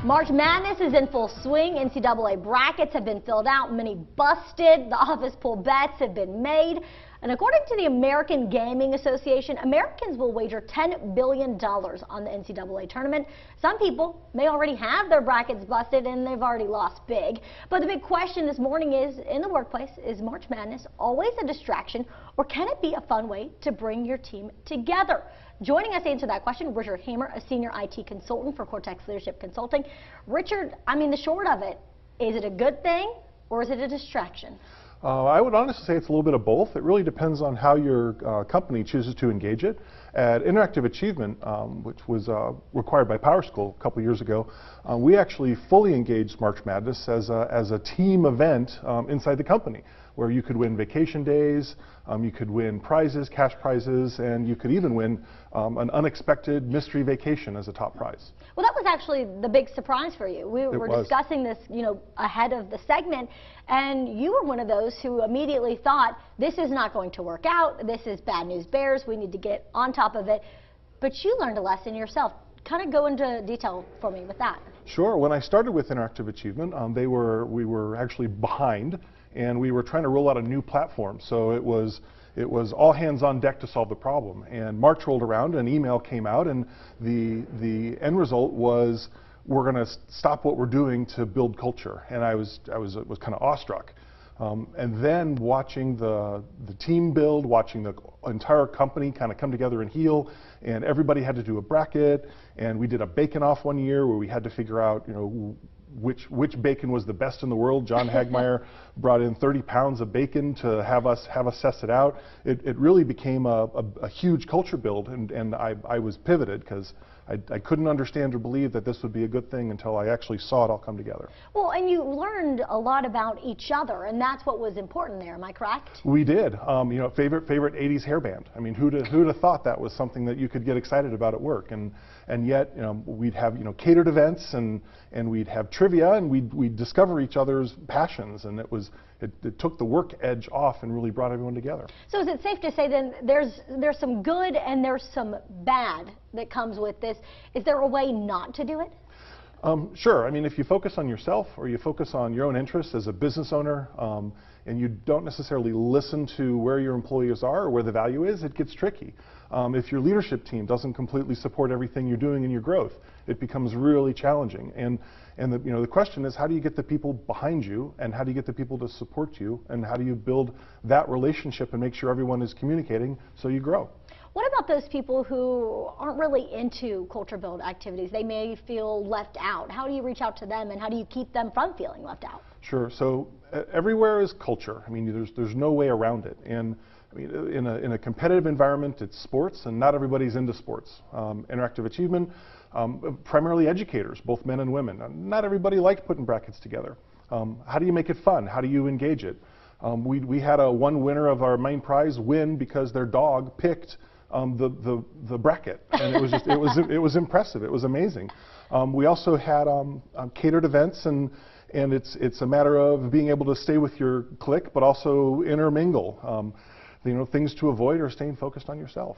March Madness is in full swing. NCAA brackets have been filled out, many busted. The office pool bets have been made. And according to the American Gaming Association, Americans will wager $10 billion on the NCAA tournament. Some people may already have their brackets busted and they've already lost big. But the big question this morning is, in the workplace, is March Madness always a distraction, or can it be a fun way to bring your team together? Joining us to answer that question, Richard Hammer, a senior IT consultant for Cortex Leadership Consulting. Richard, the short of it, is it a good thing or is it a distraction? I would honestly say it's a little bit of both. It really depends on how your company chooses to engage it. At Interactive Achievement, which was required by Power School a couple years ago, we actually fully engaged March Madness as a team event inside the company, where you could win vacation days, you could win prizes, cash prizes, and you could even win an unexpected mystery vacation as a top prize. Well, that was actually the big surprise for you. We were discussing this, ahead of the segment, and you were one of those who immediately thought, this is not going to work out, this is bad news bears, we need to get on top of it. But you learned a lesson yourself. Kind of go into detail for me with that. Sure. When I started with Interactive Achievement, we were actually behind, and we were trying to roll out a new platform. So it was all hands on deck to solve the problem. And March rolled around, an email came out, and the end result was, we're going to stop what we're doing to build culture. And I was kind of awestruck. And then watching the team build, watching the entire company kind of come together and heal, and everybody had to do a bracket, and we did a bake-off one year where we had to figure out, which bacon was the best in the world. John Hagmeyer brought in 30 pounds of bacon to have us test it out. It really became a huge culture build, and I was pivoted because I couldn't understand or believe that this would be a good thing until I actually saw it all come together. Well, and you learned a lot about each other, and that's what was important there. Am I correct? We did. Favorite 80s hairband. Who'd have thought that was something that you could get excited about at work? And yet, we'd have catered events, and we'd have trivia, and we'd discover each other's passions, and it took the work edge off and really brought everyone together. So is it safe to say then there's some good and there's some bad that comes with this? Is there a way not to do it? Sure. If you focus on yourself, or you focus on your own interests as a business owner, and you don't necessarily listen to where your employees are or where the value is, it gets tricky. If your leadership team doesn't completely support everything you're doing in your growth, it becomes really challenging. And the question is, how do you get the people behind you, and how do you get the people to support you, and how do you build that relationship and make sure everyone is communicating so you grow? What about those people who aren't really into culture build activities? They may feel left out. How do you reach out to them, and how do you keep them from feeling left out? Sure. So everywhere is culture. There's no way around it. And in a competitive environment, it's sports, and not everybody's into sports. Interactive Achievement, primarily educators, both men and women. Not everybody liked putting brackets together. How do you make it fun? How do you engage it? We had one winner of our main prize win because their dog picked the bracket, and it was impressive. It was amazing. We also had catered events, and it's a matter of being able to stay with your clique, but also intermingle. Things to avoid, or staying focused on yourself.